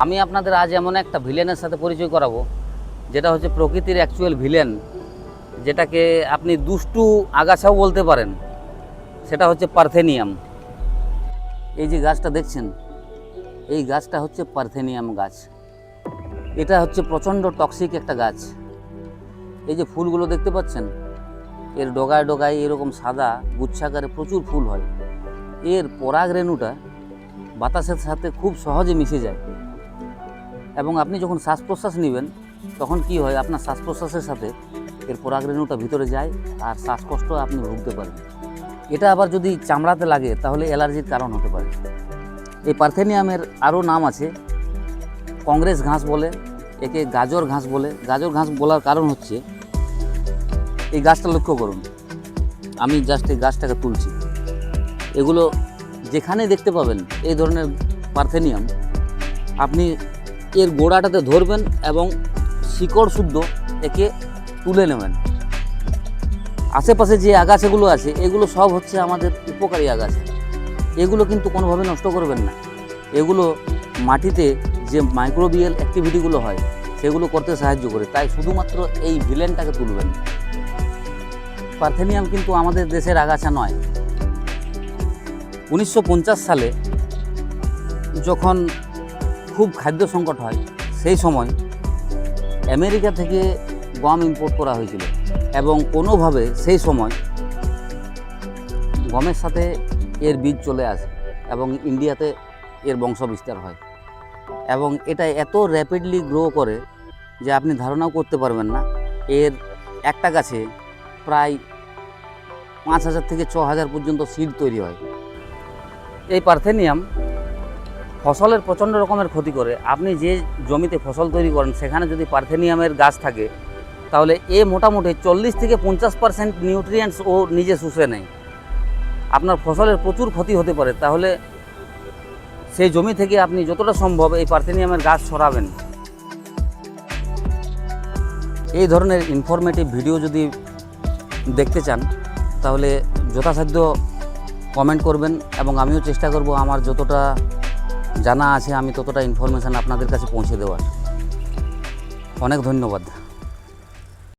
আমি আপনাদের আজ এমন একটা ভিলেনের সাথে পরিচয় করাবো, যেটা হচ্ছে প্রকৃতির অ্যাকচুয়াল ভিলেন, যেটাকে আপনি দুষ্টু আগাছাও বলতে পারেন। সেটা হচ্ছে পার্থেনিয়াম। এই যে গাছটা দেখছেন, এই গাছটা হচ্ছে পার্থেনিয়াম গাছ। এটা হচ্ছে প্রচণ্ড টক্সিক একটা গাছ। এই যে ফুলগুলো দেখতে পাচ্ছেন, এর ডগায় ডগায় এরকম সাদা গুচ্ছাকারে প্রচুর ফুল হয়। এর পরাগ রেণুটা বাতাসের সাথে খুব সহজে মিশে যায়, এবং আপনি যখন শ্বাস প্রশ্বাস নেবেন তখন কি হয়, আপনার শ্বাস প্রশ্বাসের সাথে এর পরাগ রেণুটা ভিতরে যায় আর শ্বাসকষ্ট আপনি ভুগতে পারেন। এটা আবার যদি চামড়াতে লাগে তাহলে অ্যালার্জির কারণ হতে পারে। এই পার্থেনিয়ামের আরও নাম আছে। কংগ্রেস ঘাস বলে, একে গাজর ঘাস বলে। গাজর ঘাস বলার কারণ হচ্ছে, এই গাছটা লক্ষ্য করুন, আমি জাস্ট এই গাছটাকে তুলছি। এগুলো যেখানে দেখতে পাবেন এই ধরনের পার্থেনিয়াম, আপনি এর গোড়াটাতে ধরবেন এবং শিকড় শুদ্ধ একে তুলে নেবেন। আশেপাশে যে আগাছাগুলো আছে এগুলো সব হচ্ছে আমাদের উপকারী আগাছা। এগুলো কিন্তু কোনোভাবে নষ্ট করবেন না। এগুলো মাটিতে যে মাইক্রোবিয়াল অ্যাক্টিভিটিগুলো হয় সেগুলো করতে সাহায্য করে। তাই শুধুমাত্র এই ভিলেনটাকে তুলবেন। পার্থেনিয়াম কিন্তু আমাদের দেশের আগাছা নয়। 1950 সালে যখন খুব খাদ্য সংকট হয়, সেই সময় আমেরিকা থেকে গম ইম্পোর্ট করা হয়েছিল, এবং কোনোভাবে সেই সময় গমের সাথে এর বীজ চলে আসে এবং ইন্ডিয়াতে এর বংশ বিস্তার হয়। এবং এটা এত র্যাপিডলি গ্রো করে যে আপনি ধারণাও করতে পারবেন না। এর একটা গাছে প্রায় 5000 থেকে 6000 পর্যন্ত সিড তৈরি হয়। এই পার্থেনিয়াম ফসলের প্রচণ্ড রকমের ক্ষতি করে। আপনি যে জমিতে ফসল তৈরি করেন সেখানে যদি পার্থেনিয়ামের গাছ থাকে, তাহলে এ মোটামুটি 40 থেকে 50% নিউট্রিয়েন্টস ও নিজে শুষে নেয়। আপনার ফসলের প্রচুর ক্ষতি হতে পারে। তাহলে সেই জমি থেকে আপনি যতটা সম্ভব এই পার্থেনিয়ামের গাছ সরাবেন। এই ধরনের ইনফরমেটিভ ভিডিও যদি দেখতে চান তাহলে যথাসাধ্য কমেন্ট করবেন, এবং আমিও চেষ্টা করব আমার যতটা জানা আছে আমি ততটা ইনফরমেশান আপনাদের কাছে পৌঁছে দেওয়ার। অনেক ধন্যবাদ।